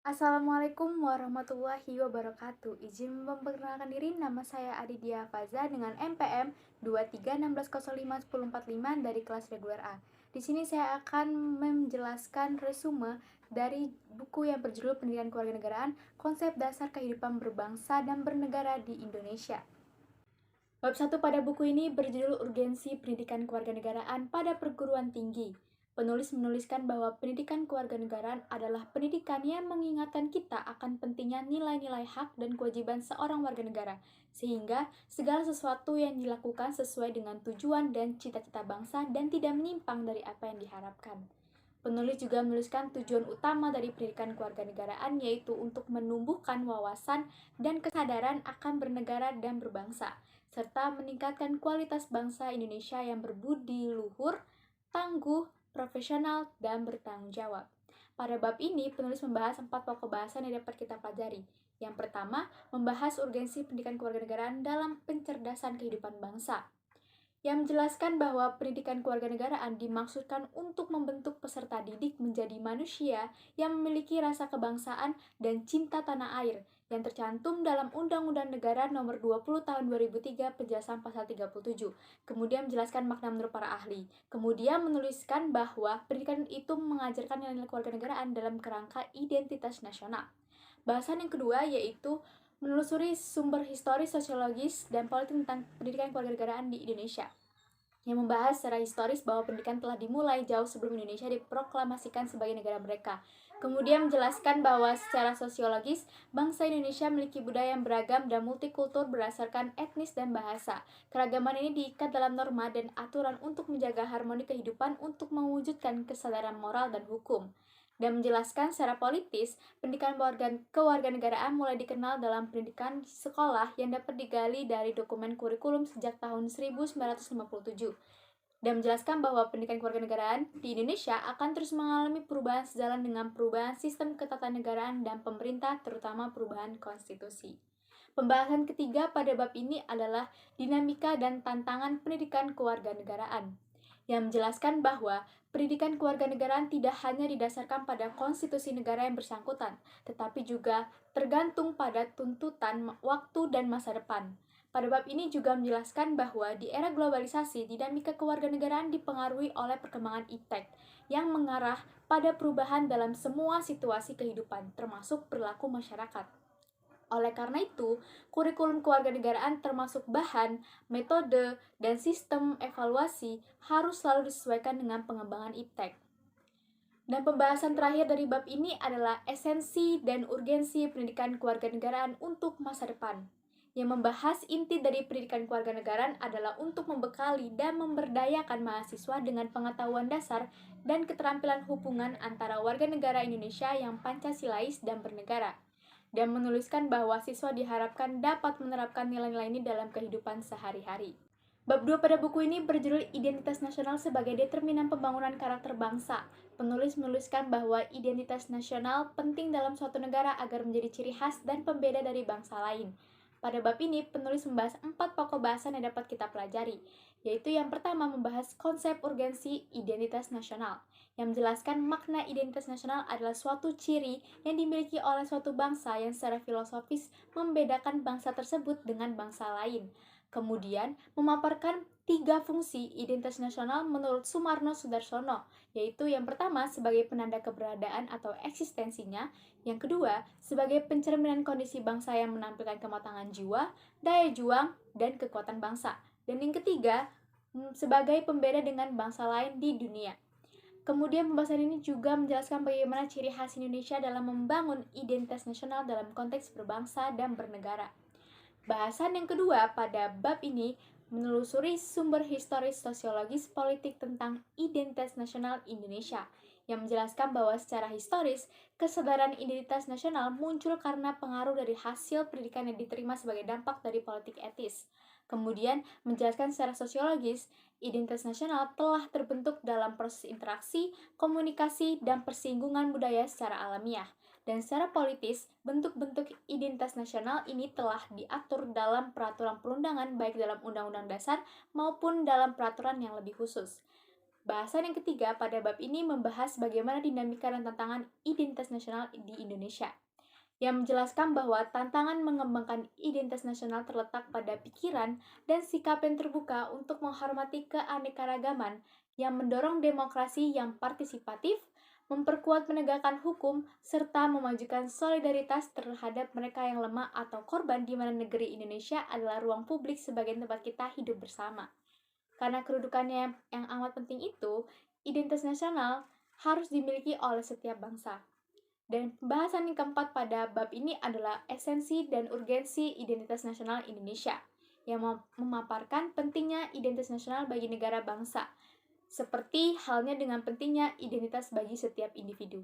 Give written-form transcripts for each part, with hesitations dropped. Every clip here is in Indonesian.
Assalamualaikum warahmatullahi wabarakatuh. Izin memperkenalkan diri, nama saya Adidia Faza dengan NPM 236605145 dari kelas reguler A. Di sini saya akan menjelaskan resume dari buku yang berjudul Pendidikan Kewarganegaraan, Konsep Dasar Kehidupan Berbangsa dan Bernegara di Indonesia. Bab 1 pada buku ini berjudul Urgensi Pendidikan Kewarganegaraan pada Perguruan Tinggi. Penulis menuliskan bahwa pendidikan kewarganegaraan adalah pendidikan yang mengingatkan kita akan pentingnya nilai-nilai hak dan kewajiban seorang warga negara, sehingga segala sesuatu yang dilakukan sesuai dengan tujuan dan cita-cita bangsa dan tidak menyimpang dari apa yang diharapkan. Penulis juga menuliskan tujuan utama dari pendidikan kewarganegaraan, yaitu untuk menumbuhkan wawasan dan kesadaran akan bernegara dan berbangsa, serta meningkatkan kualitas bangsa Indonesia yang berbudi luhur, tangguh, profesional, dan bertanggung jawab. Pada bab ini, penulis membahas 4 pokok bahasan yang dapat kita pelajari. Yang pertama, membahas urgensi pendidikan kewarganegaraan dalam pencerdasan kehidupan bangsa, yang menjelaskan bahwa pendidikan kewarganegaraan dimaksudkan untuk membentuk peserta didik menjadi manusia yang memiliki rasa kebangsaan dan cinta tanah air, yang tercantum dalam Undang-Undang Negara Nomor 20 Tahun 2003 Penjelasan Pasal 37. Kemudian menjelaskan makna menurut para ahli. Kemudian menuliskan bahwa pendidikan itu mengajarkan nilai-nilai kewarganegaraan dalam kerangka identitas nasional. Bahasan yang kedua yaitu menelusuri sumber historis, sosiologis, dan politik tentang pendidikan kewarganegaraan di Indonesia, yang membahas secara historis bahwa pendidikan telah dimulai jauh sebelum Indonesia diproklamasikan sebagai negara mereka. Kemudian menjelaskan bahwa secara sosiologis, bangsa Indonesia memiliki budaya yang beragam dan multikultur berdasarkan etnis dan bahasa. Keragaman ini diikat dalam norma dan aturan untuk menjaga harmoni kehidupan untuk mewujudkan kesadaran moral dan hukum. Dan menjelaskan secara politis, pendidikan kewarganegaraan mulai dikenal dalam pendidikan sekolah yang dapat digali dari dokumen kurikulum sejak tahun 1957. Dan menjelaskan bahwa pendidikan kewarganegaraan di Indonesia akan terus mengalami perubahan sejalan dengan perubahan sistem ketatanegaraan dan pemerintah, terutama perubahan konstitusi. Pembahasan ketiga pada bab ini adalah dinamika dan tantangan pendidikan kewarganegaraan, yang menjelaskan bahwa pendidikan kewarganegaraan tidak hanya didasarkan pada konstitusi negara yang bersangkutan, tetapi juga tergantung pada tuntutan waktu dan masa depan. Pada bab ini juga menjelaskan bahwa di era globalisasi, dinamika kewarganegaraan dipengaruhi oleh perkembangan iptek yang mengarah pada perubahan dalam semua situasi kehidupan, termasuk perilaku masyarakat. Oleh karena itu, kurikulum kewarganegaraan termasuk bahan, metode, dan sistem evaluasi harus selalu disesuaikan dengan pengembangan iptek. Dan pembahasan terakhir dari bab ini adalah esensi dan urgensi pendidikan kewarganegaraan untuk masa depan, yang membahas inti dari pendidikan kewarganegaraan adalah untuk membekali dan memberdayakan mahasiswa dengan pengetahuan dasar dan keterampilan hubungan antara warga negara Indonesia yang Pancasilais dan bernegara, dan menuliskan bahwa siswa diharapkan dapat menerapkan nilai-nilai ini dalam kehidupan sehari-hari. Bab 2 pada buku ini berjudul Identitas Nasional sebagai Determinan Pembangunan Karakter Bangsa. Penulis menuliskan bahwa identitas nasional penting dalam suatu negara agar menjadi ciri khas dan pembeda dari bangsa lain. Pada bab ini, penulis membahas 4 pokok bahasan yang dapat kita pelajari, yaitu yang pertama membahas konsep urgensi identitas nasional, yang menjelaskan makna identitas nasional adalah suatu ciri yang dimiliki oleh suatu bangsa yang secara filosofis membedakan bangsa tersebut dengan bangsa lain. Kemudian, memaparkan 3 fungsi identitas nasional menurut Sumarno Sudarsono, yaitu yang pertama sebagai penanda keberadaan atau eksistensinya, yang kedua sebagai pencerminan kondisi bangsa yang menampilkan kematangan jiwa, daya juang, dan kekuatan bangsa, dan yang ketiga sebagai pembeda dengan bangsa lain di dunia. Kemudian pembahasan ini juga menjelaskan bagaimana ciri khas Indonesia dalam membangun identitas nasional dalam konteks berbangsa dan bernegara. Bahasan yang kedua pada bab ini menelusuri sumber historis sosiologis politik tentang identitas nasional Indonesia, yang menjelaskan bahwa secara historis, kesadaran identitas nasional muncul karena pengaruh dari hasil pendidikan yang diterima sebagai dampak dari politik etis. Kemudian menjelaskan secara sosiologis, identitas nasional telah terbentuk dalam proses interaksi, komunikasi, dan persinggungan budaya secara alamiah. Dan secara politis, bentuk-bentuk identitas nasional ini telah diatur dalam peraturan perundangan baik dalam Undang-Undang Dasar maupun dalam peraturan yang lebih khusus. Bahasan yang ketiga pada bab ini membahas bagaimana dinamika dan tantangan identitas nasional di Indonesia, yang menjelaskan bahwa tantangan mengembangkan identitas nasional terletak pada pikiran dan sikap yang terbuka untuk menghormati keanekaragaman, yang mendorong demokrasi yang partisipatif, memperkuat penegakan hukum, serta memajukan solidaritas terhadap mereka yang lemah atau korban di mana negeri Indonesia adalah ruang publik sebagai tempat kita hidup bersama. Karena kedudukannya yang amat penting itu, identitas nasional harus dimiliki oleh setiap bangsa. Dan pembahasan yang keempat pada bab ini adalah esensi dan urgensi identitas nasional Indonesia, yang memaparkan pentingnya identitas nasional bagi negara bangsa, seperti halnya dengan pentingnya identitas bagi setiap individu.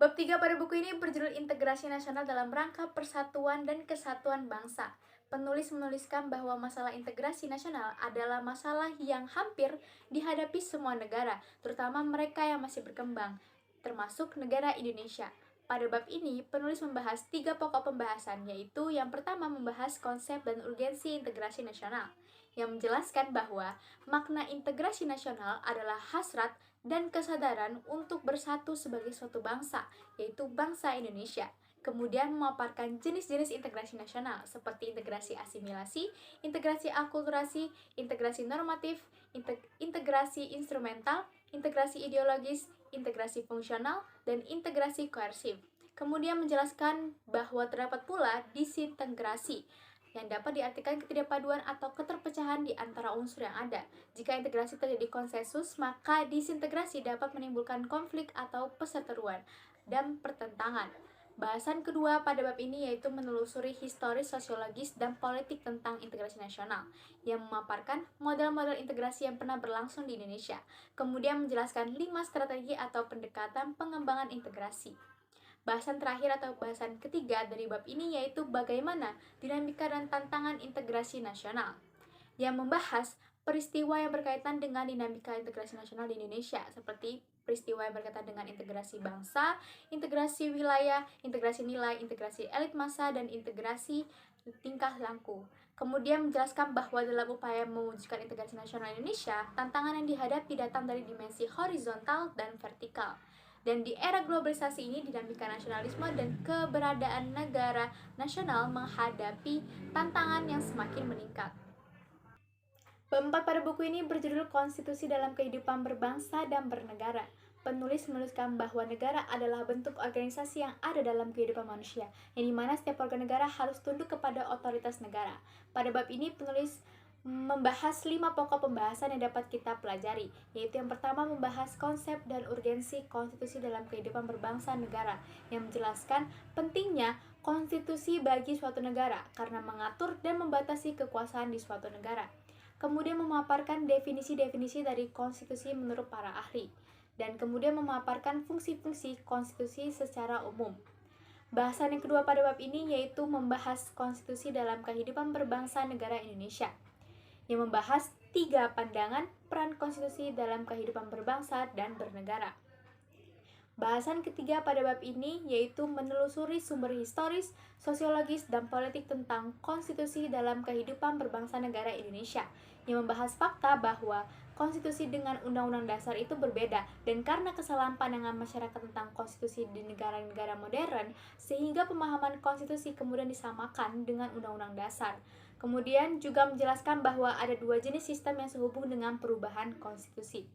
Bab 3 pada buku ini berjudul Integrasi Nasional dalam Rangka Persatuan dan Kesatuan Bangsa. Penulis menuliskan bahwa masalah integrasi nasional adalah masalah yang hampir dihadapi semua negara, terutama mereka yang masih berkembang, termasuk negara Indonesia. Pada bab ini, penulis membahas 3 pokok pembahasan, yaitu yang pertama membahas konsep dan urgensi integrasi nasional, yang menjelaskan bahwa makna integrasi nasional adalah hasrat dan kesadaran untuk bersatu sebagai suatu bangsa, yaitu bangsa Indonesia. Kemudian memaparkan jenis-jenis integrasi nasional seperti integrasi asimilasi, integrasi akulturasi, integrasi normatif, integrasi instrumental, integrasi ideologis, integrasi fungsional, dan integrasi koersif. Kemudian menjelaskan bahwa terdapat pula disintegrasi, yang dapat diartikan ketidakpaduan atau keterpecahan di antara unsur yang ada. Jika integrasi terjadi konsensus, maka disintegrasi dapat menimbulkan konflik atau perseteruan dan pertentangan. Bahasan kedua pada bab ini yaitu menelusuri historis, sosiologis, dan politik tentang integrasi nasional, yang memaparkan model-model integrasi yang pernah berlangsung di Indonesia. Kemudian menjelaskan 5 strategi atau pendekatan pengembangan integrasi. Bahasan terakhir atau bahasan ketiga dari bab ini yaitu bagaimana dinamika dan tantangan integrasi nasional, yang membahas peristiwa yang berkaitan dengan dinamika integrasi nasional di Indonesia, seperti peristiwa yang berkaitan dengan integrasi bangsa, integrasi wilayah, integrasi nilai, integrasi elit massa, dan integrasi tingkah laku. Kemudian menjelaskan bahwa dalam upaya mewujudkan integrasi nasional Indonesia, tantangan yang dihadapi datang dari dimensi horizontal dan vertikal. Dan di era globalisasi ini, dinamika nasionalisme dan keberadaan negara nasional menghadapi tantangan yang semakin meningkat. Bab 4 pada buku ini berjudul Konstitusi dalam Kehidupan Berbangsa dan Bernegara. Penulis menuliskan bahwa negara adalah bentuk organisasi yang ada dalam kehidupan manusia, yang dimana setiap warga negara harus tunduk kepada otoritas negara. Pada bab ini penulis membahas 5 pokok pembahasan yang dapat kita pelajari, yaitu yang pertama membahas konsep dan urgensi konstitusi dalam kehidupan berbangsa negara, yang menjelaskan pentingnya konstitusi bagi suatu negara karena mengatur dan membatasi kekuasaan di suatu negara. Kemudian memaparkan definisi-definisi dari konstitusi menurut para ahli, dan kemudian memaparkan fungsi-fungsi konstitusi secara umum. Bahasan yang kedua pada bab ini yaitu membahas konstitusi dalam kehidupan berbangsa negara Indonesia, yang membahas 3 pandangan peran konstitusi dalam kehidupan berbangsa dan bernegara. Bahasan ketiga pada bab ini yaitu menelusuri sumber historis, sosiologis, dan politik tentang konstitusi dalam kehidupan berbangsa negara Indonesia, yang membahas fakta bahwa konstitusi dengan undang-undang dasar itu berbeda, dan karena kesalahan pandangan masyarakat tentang konstitusi di negara-negara modern, sehingga pemahaman konstitusi kemudian disamakan dengan undang-undang dasar. Kemudian juga menjelaskan bahwa ada 2 jenis sistem yang sehubung dengan perubahan konstitusi.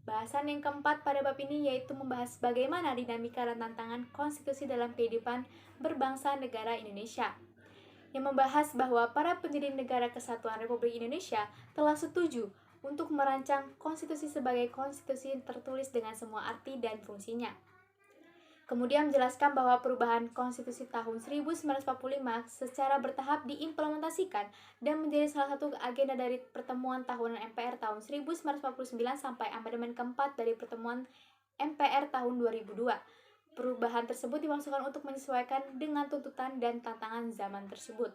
Bahasan yang keempat pada bab ini yaitu membahas bagaimana dinamika dan tantangan konstitusi dalam kehidupan berbangsa negara Indonesia, yang membahas bahwa para pendiri Negara Kesatuan Republik Indonesia telah setuju untuk merancang konstitusi sebagai konstitusi tertulis dengan semua arti dan fungsinya. Kemudian menjelaskan bahwa perubahan konstitusi tahun 1945 secara bertahap diimplementasikan dan menjadi salah satu agenda dari pertemuan tahunan MPR tahun 1949 sampai amandemen keempat dari pertemuan MPR tahun 2002. Perubahan tersebut dimaksudkan untuk menyesuaikan dengan tuntutan dan tantangan zaman tersebut.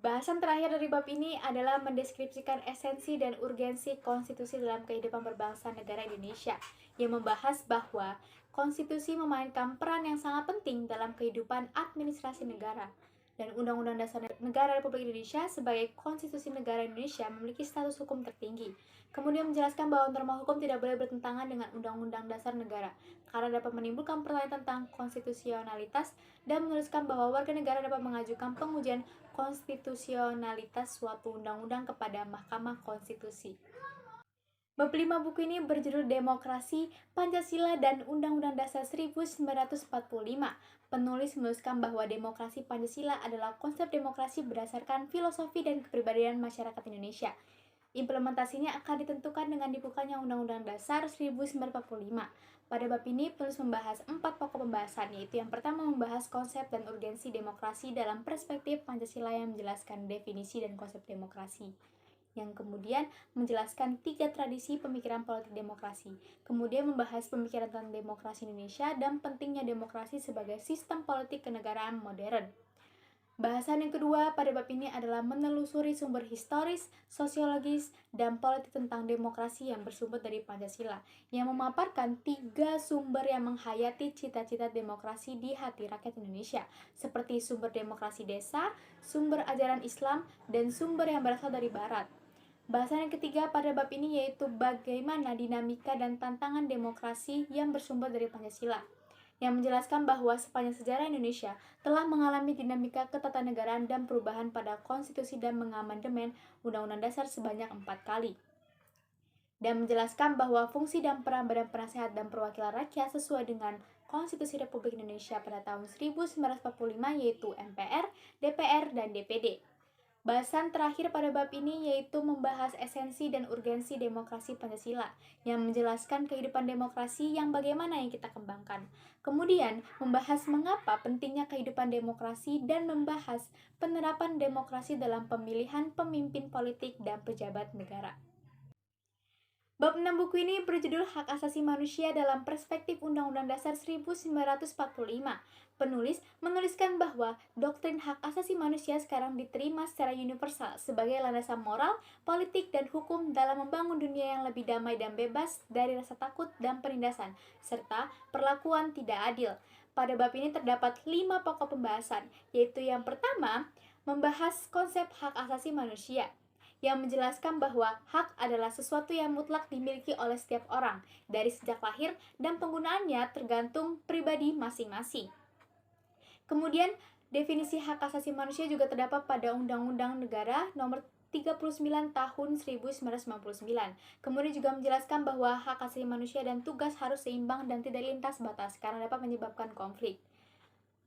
Bahasan terakhir dari bab ini adalah mendeskripsikan esensi dan urgensi konstitusi dalam kehidupan berbangsa negara Indonesia, yang membahas bahwa konstitusi memainkan peran yang sangat penting dalam kehidupan administrasi negara. Dan Undang-Undang Dasar Negara Republik Indonesia sebagai Konstitusi Negara Indonesia memiliki status hukum tertinggi. Kemudian menjelaskan bahwa norma hukum tidak boleh bertentangan dengan Undang-Undang Dasar Negara karena dapat menimbulkan pertanyaan tentang konstitusionalitas, dan menuliskan bahwa warga negara dapat mengajukan pengujian konstitusionalitas suatu undang-undang kepada Mahkamah Konstitusi. Bab 5 buku ini berjudul Demokrasi, Pancasila, dan Undang-Undang Dasar 1945. Penulis menuliskan bahwa demokrasi Pancasila adalah konsep demokrasi berdasarkan filosofi dan kepribadian masyarakat Indonesia. Implementasinya akan ditentukan dengan dibukanya Undang-Undang Dasar 1945. Pada bab ini, penulis membahas 4 pokok pembahasan, yaitu yang pertama membahas konsep dan urgensi demokrasi dalam perspektif Pancasila yang menjelaskan definisi dan konsep demokrasi. Yang kemudian menjelaskan 3 tradisi pemikiran politik demokrasi. Kemudian membahas pemikiran tentang demokrasi Indonesia dan pentingnya demokrasi sebagai sistem politik kenegaraan modern. Bahasan yang kedua pada bab ini adalah menelusuri sumber historis, sosiologis, dan politik tentang demokrasi yang bersumber dari Pancasila, yang memaparkan 3 sumber yang menghayati cita-cita demokrasi di hati rakyat Indonesia, seperti sumber demokrasi desa, sumber ajaran Islam, dan sumber yang berasal dari Barat. Bahasan yang ketiga pada bab ini yaitu bagaimana dinamika dan tantangan demokrasi yang bersumber dari Pancasila, yang menjelaskan bahwa sepanjang sejarah Indonesia telah mengalami dinamika ketatanegaraan dan perubahan pada konstitusi dan mengamandemen Undang-Undang Dasar sebanyak 4 kali. Dan menjelaskan bahwa fungsi dan peran Badan Penasehat dan Perwakilan Rakyat sesuai dengan Konstitusi Republik Indonesia pada tahun 1945 yaitu MPR, DPR, dan DPD. Bahasan terakhir pada bab ini yaitu membahas esensi dan urgensi demokrasi Pancasila, yang menjelaskan kehidupan demokrasi yang bagaimana yang kita kembangkan. Kemudian membahas mengapa pentingnya kehidupan demokrasi dan membahas penerapan demokrasi dalam pemilihan pemimpin politik dan pejabat negara. Bab 6 buku ini berjudul Hak Asasi Manusia dalam Perspektif Undang-Undang Dasar 1945. Penulis menuliskan bahwa doktrin hak asasi manusia sekarang diterima secara universal sebagai landasan moral, politik, dan hukum dalam membangun dunia yang lebih damai dan bebas dari rasa takut dan penindasan, serta perlakuan tidak adil. Pada bab ini terdapat 5 pokok pembahasan, yaitu yang pertama, membahas konsep hak asasi manusia, yang menjelaskan bahwa hak adalah sesuatu yang mutlak dimiliki oleh setiap orang, dari sejak lahir, dan penggunaannya tergantung pribadi masing-masing. Kemudian, definisi hak asasi manusia juga terdapat pada Undang-Undang Negara Nomor 39 Tahun 1999. Kemudian juga menjelaskan bahwa hak asasi manusia dan tugas harus seimbang dan tidak lintas batas karena dapat menyebabkan konflik.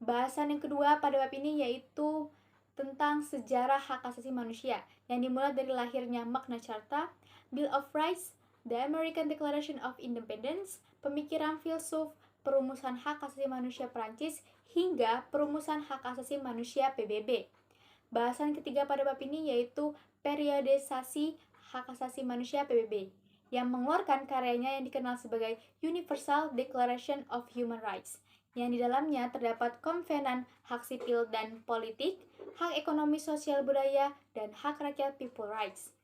Bahasan yang kedua pada bab ini yaitu tentang sejarah hak asasi manusia, yang dimulai dari lahirnya Magna Carta, Bill of Rights, The American Declaration of Independence, pemikiran filsuf, perumusan hak asasi manusia Prancis, hingga perumusan hak asasi manusia PBB. Bahasan ketiga pada bab ini yaitu periodisasi hak asasi manusia PBB, yang mengeluarkan karyanya yang dikenal sebagai Universal Declaration of Human Rights, yang di dalamnya terdapat konvenan hak sipil dan politik, hak ekonomi sosial budaya, dan hak rakyat people rights.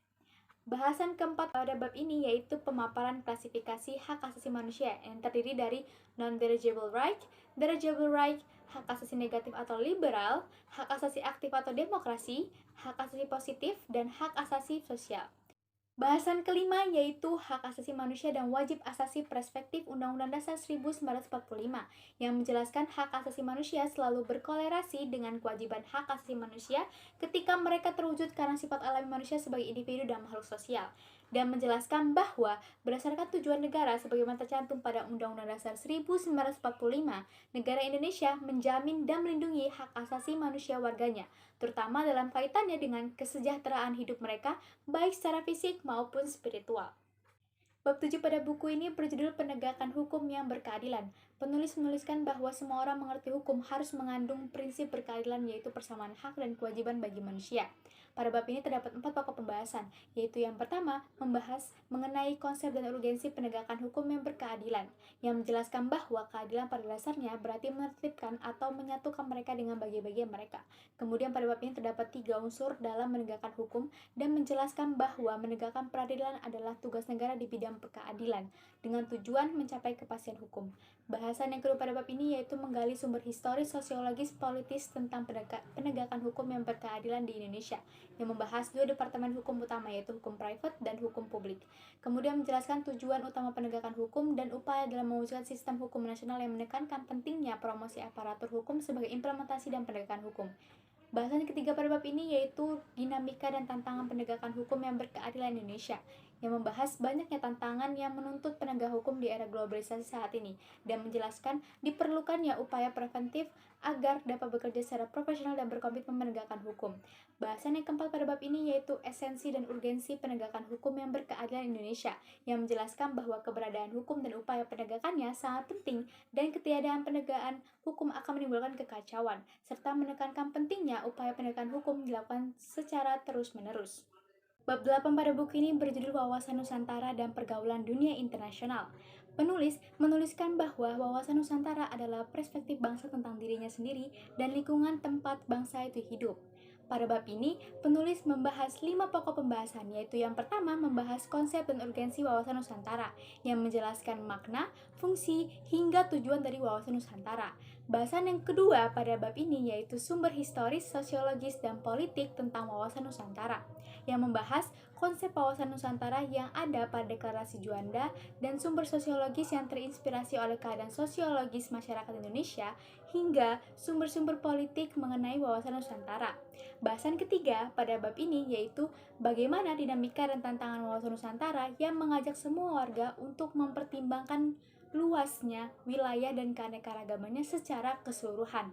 Bahasan keempat pada bab ini yaitu pemaparan klasifikasi hak asasi manusia yang terdiri dari non-derigible right, derigible right, hak asasi negatif atau liberal, hak asasi aktif atau demokrasi, hak asasi positif, dan hak asasi sosial. Bahasan kelima yaitu hak asasi manusia dan wajib asasi perspektif Undang-Undang Dasar 1945, yang menjelaskan hak asasi manusia selalu berkolerasi dengan kewajiban hak asasi manusia ketika mereka terwujud karena sifat alami manusia sebagai individu dan makhluk sosial, dan menjelaskan bahwa berdasarkan tujuan negara sebagaimana tercantum pada Undang-Undang Dasar 1945, negara Indonesia menjamin dan melindungi hak asasi manusia warganya, terutama dalam kaitannya dengan kesejahteraan hidup mereka, baik secara fisik maupun spiritual. Bab 7 pada buku ini berjudul Penegakan Hukum yang Berkeadilan. Penulis menuliskan bahwa semua orang mengerti hukum harus mengandung prinsip berkeadilan, yaitu persamaan hak dan kewajiban bagi manusia. Pada bab ini terdapat 4 pokok pembahasan, yaitu yang pertama, membahas mengenai konsep dan urgensi penegakan hukum yang berkeadilan, yang menjelaskan bahwa keadilan pada dasarnya berarti menertibkan atau menyatukan mereka dengan bagian-bagian mereka. Kemudian pada bab ini terdapat 3 unsur dalam menegakkan hukum, dan menjelaskan bahwa menegakkan peradilan adalah tugas negara di bidang keadilan, dengan tujuan mencapai kepastian hukum. Bahasan yang kedua pada bab ini yaitu menggali sumber historis, sosiologis, politis tentang penegakan hukum yang berkeadilan di Indonesia, yang membahas dua departemen hukum utama yaitu hukum private dan hukum publik. Kemudian menjelaskan tujuan utama penegakan hukum dan upaya dalam mewujudkan sistem hukum nasional yang menekankan pentingnya promosi aparatur hukum sebagai implementasi dan penegakan hukum. Bahasan ketiga pada bab ini yaitu dinamika dan tantangan penegakan hukum yang berkeadilan Indonesia, yang membahas banyaknya tantangan yang menuntut penegak hukum di era globalisasi saat ini, dan menjelaskan diperlukannya upaya preventif agar dapat bekerja secara profesional dan berkomitmen menegakkan hukum. Bahasan yang keempat pada bab ini yaitu esensi dan urgensi penegakan hukum yang berkeadilan Indonesia, yang menjelaskan bahwa keberadaan hukum dan upaya penegakannya sangat penting dan ketiadaan penegakan hukum akan menimbulkan kekacauan, serta menekankan pentingnya upaya penegakan hukum dilakukan secara terus-menerus. Bab 8 pada buku ini berjudul Wawasan Nusantara dan Pergaulan Dunia Internasional. Penulis menuliskan bahwa wawasan Nusantara adalah perspektif bangsa tentang dirinya sendiri dan lingkungan tempat bangsa itu hidup. Pada bab ini, penulis membahas 5 pokok pembahasan, yaitu yang pertama membahas konsep dan urgensi wawasan Nusantara, yang menjelaskan makna, fungsi, hingga tujuan dari wawasan Nusantara. Bahasan yang kedua pada bab ini yaitu sumber historis, sosiologis, dan politik tentang wawasan Nusantara, yang membahas konsep wawasan Nusantara yang ada pada Deklarasi Juanda dan sumber sosiologis yang terinspirasi oleh keadaan sosiologis masyarakat Indonesia hingga sumber-sumber politik mengenai wawasan Nusantara. Bahasan ketiga pada bab ini yaitu bagaimana dinamika dan tantangan wawasan Nusantara yang mengajak semua warga untuk mempertimbangkan luasnya wilayah dan keanekaragamannya secara keseluruhan,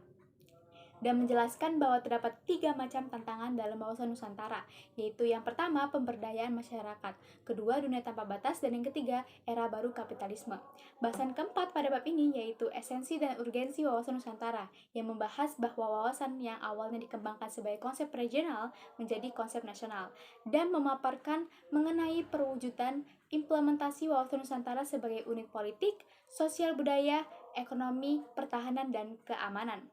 dan menjelaskan bahwa terdapat 3 macam tantangan dalam wawasan Nusantara, yaitu yang pertama pemberdayaan masyarakat, kedua dunia tanpa batas, dan yang ketiga era baru kapitalisme. Bahasan keempat pada bab ini yaitu esensi dan urgensi wawasan Nusantara, yang membahas bahwa wawasan yang awalnya dikembangkan sebagai konsep regional menjadi konsep nasional, dan memaparkan mengenai perwujudan implementasi wawasan Nusantara sebagai unit politik, sosial budaya, ekonomi, pertahanan, dan keamanan.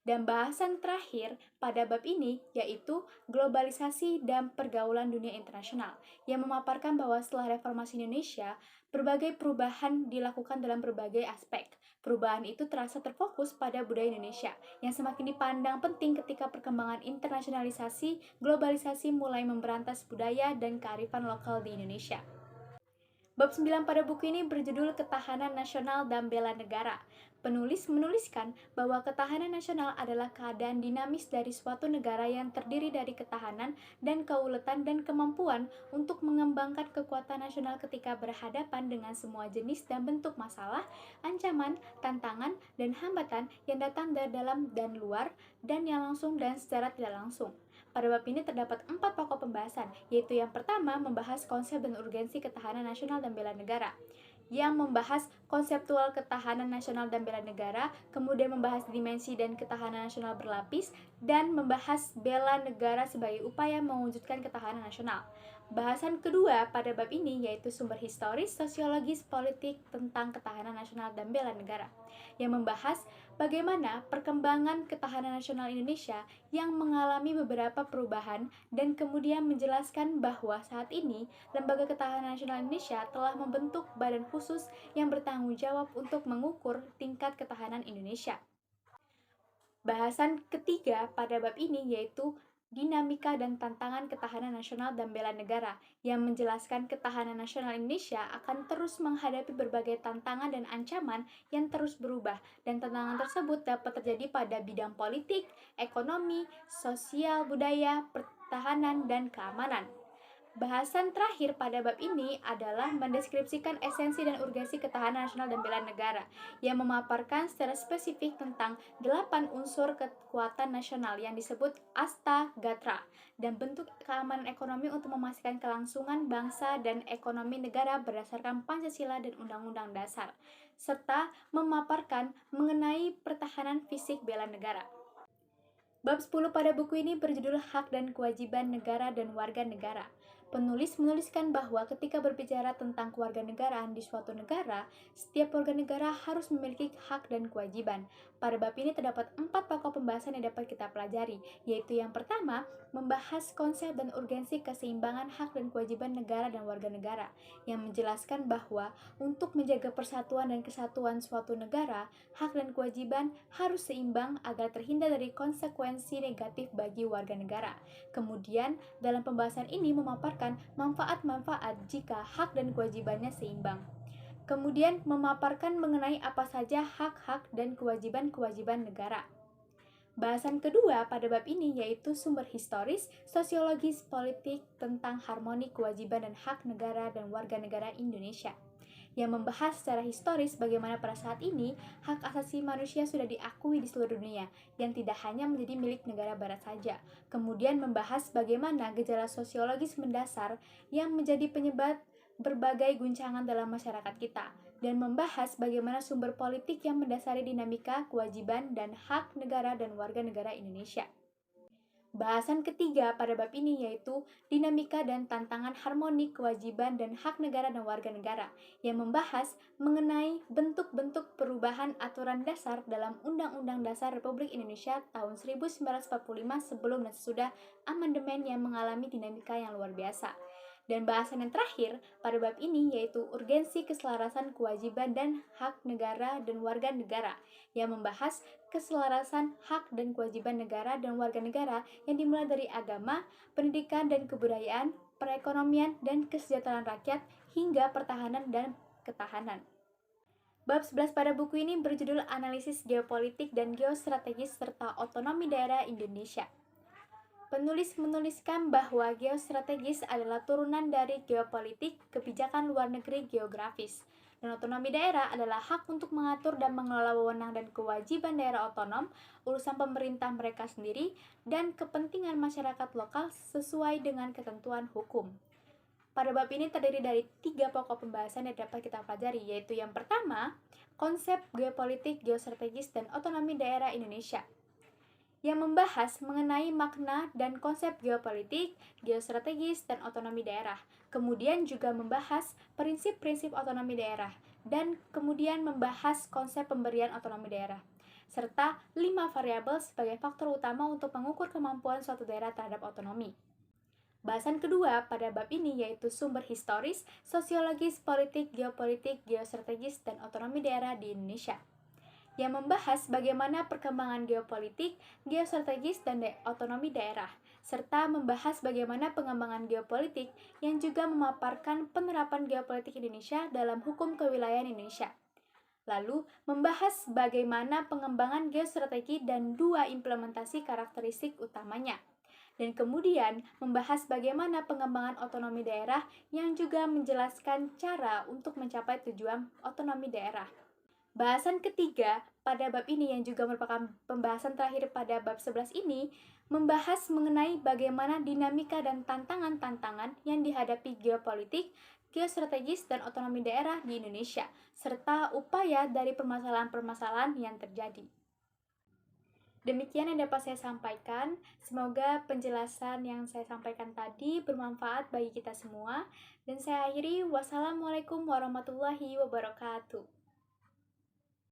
Dan bahasan terakhir pada bab ini yaitu globalisasi dan pergaulan dunia internasional, yang memaparkan bahwa setelah reformasi Indonesia, berbagai perubahan dilakukan dalam berbagai aspek. Perubahan itu terasa terfokus pada budaya Indonesia, yang semakin dipandang penting ketika perkembangan internasionalisasi, globalisasi mulai memberantas budaya dan kearifan lokal di Indonesia. Bab 9 pada buku ini berjudul Ketahanan Nasional dan Bela Negara. Penulis menuliskan bahwa ketahanan nasional adalah keadaan dinamis dari suatu negara yang terdiri dari ketahanan dan keuletan dan kemampuan untuk mengembangkan kekuatan nasional ketika berhadapan dengan semua jenis dan bentuk masalah, ancaman, tantangan, dan hambatan yang datang dari dalam dan luar, dan yang langsung dan secara tidak langsung. Pada bab ini terdapat 4 pokok pembahasan, yaitu yang pertama membahas konsep dan urgensi ketahanan nasional dan bela negara, yang membahas konseptual ketahanan nasional dan bela negara, kemudian membahas dimensi dan ketahanan nasional berlapis, dan membahas bela negara sebagai upaya mewujudkan ketahanan nasional. Bahasan kedua pada bab ini yaitu sumber historis, sosiologis, politik tentang ketahanan nasional dan bela negara, yang membahas bagaimana perkembangan ketahanan nasional Indonesia yang mengalami beberapa perubahan, dan kemudian menjelaskan bahwa saat ini Lembaga Ketahanan Nasional Indonesia telah membentuk badan khusus yang bertanggung jawab untuk mengukur tingkat ketahanan Indonesia. Bahasan ketiga pada bab ini yaitu dinamika dan tantangan ketahanan nasional dan bela negara, yang menjelaskan ketahanan nasional Indonesia akan terus menghadapi berbagai tantangan dan ancaman yang terus berubah, dan tantangan tersebut dapat terjadi pada bidang politik, ekonomi, sosial, budaya, pertahanan, dan keamanan. Bahasan terakhir pada bab ini adalah mendeskripsikan esensi dan urgensi ketahanan nasional dan bela negara, yang memaparkan secara spesifik tentang 8 unsur kekuatan nasional yang disebut Astagatra, dan bentuk keamanan ekonomi untuk memastikan kelangsungan bangsa dan ekonomi negara berdasarkan Pancasila dan Undang-Undang Dasar, serta memaparkan mengenai pertahanan fisik bela negara. Bab 10 pada buku ini berjudul Hak dan Kewajiban Negara dan Warga Negara. Penulis menuliskan bahwa ketika berbicara tentang kewarganegaraan di suatu negara, setiap warga negara harus memiliki hak dan kewajiban. pada bab ini terdapat 4 pokok pembahasan yang dapat kita pelajari, yaitu yang pertama, membahas konsep dan urgensi keseimbangan hak dan kewajiban negara dan warga negara, yang menjelaskan bahwa untuk menjaga persatuan dan kesatuan suatu negara, hak dan kewajiban harus seimbang agar terhindar dari konsekuensi negatif bagi warga negara. Kemudian, dalam pembahasan ini memaparkan manfaat-manfaat jika hak dan kewajibannya seimbang. Kemudian memaparkan mengenai apa saja hak-hak dan kewajiban-kewajiban negara. Bahasan kedua pada bab ini yaitu sumber historis, sosiologis, politik tentang harmoni kewajiban dan hak negara dan warga negara Indonesia, yang membahas secara historis bagaimana pada saat ini hak asasi manusia sudah diakui di seluruh dunia, yang tidak hanya menjadi milik negara barat saja. Kemudian membahas bagaimana gejala sosiologis mendasar yang menjadi penyebab berbagai guncangan dalam masyarakat kita, dan membahas bagaimana sumber politik yang mendasari dinamika, kewajiban, dan hak negara dan warga negara Indonesia. Bahasan ketiga pada bab ini yaitu dinamika dan tantangan harmoni kewajiban dan hak negara dan warga negara, yang membahas mengenai bentuk-bentuk perubahan aturan dasar dalam Undang-Undang Dasar Republik Indonesia tahun 1945 sebelum dan sesudah amandemen yang mengalami dinamika yang luar biasa. Dan bahasan yang terakhir pada bab ini yaitu urgensi keselarasan kewajiban dan hak negara dan warga negara, yang membahas keselarasan hak dan kewajiban negara dan warga negara yang dimulai dari agama, pendidikan dan kebudayaan, perekonomian dan kesejahteraan rakyat, hingga pertahanan dan ketahanan. Bab 11 pada buku ini berjudul Analisis Geopolitik dan Geostrategis serta Otonomi Daerah Indonesia. Penulis menuliskan bahwa geostrategis adalah turunan dari geopolitik, kebijakan luar negeri geografis, dan otonomi daerah adalah hak untuk mengatur dan mengelola wewenang dan kewajiban daerah otonom, urusan pemerintah mereka sendiri, dan kepentingan masyarakat lokal sesuai dengan ketentuan hukum. Pada bab ini terdiri dari 3 pokok pembahasan yang dapat kita pelajari, yaitu yang pertama, konsep geopolitik, geostrategis, dan otonomi daerah Indonesia, yang membahas mengenai makna dan konsep geopolitik, geostrategis, dan otonomi daerah. Kemudian juga membahas prinsip-prinsip otonomi daerah, dan kemudian membahas konsep pemberian otonomi daerah, serta 5 variabel sebagai faktor utama untuk mengukur kemampuan suatu daerah terhadap otonomi. Bahasan kedua pada bab ini yaitu sumber historis, sosiologis, politik, geopolitik, geostrategis, dan otonomi daerah di Indonesia, yang membahas bagaimana perkembangan geopolitik, geostrategis, dan otonomi daerah, serta membahas bagaimana pengembangan geopolitik yang juga memaparkan penerapan geopolitik Indonesia dalam hukum kewilayahan Indonesia. Lalu, membahas bagaimana pengembangan geostrategi dan 2 implementasi karakteristik utamanya. Dan kemudian membahas bagaimana pengembangan otonomi daerah yang juga menjelaskan cara untuk mencapai tujuan otonomi daerah. Bahasan ketiga pada bab ini yang juga merupakan pembahasan terakhir pada bab 11 ini membahas mengenai bagaimana dinamika dan tantangan-tantangan yang dihadapi geopolitik, geostrategis, dan otonomi daerah di Indonesia, serta upaya dari permasalahan-permasalahan yang terjadi. Demikian yang dapat saya sampaikan. Semoga penjelasan yang saya sampaikan tadi bermanfaat bagi kita semua. Dan saya akhiri, wassalamualaikum warahmatullahi wabarakatuh.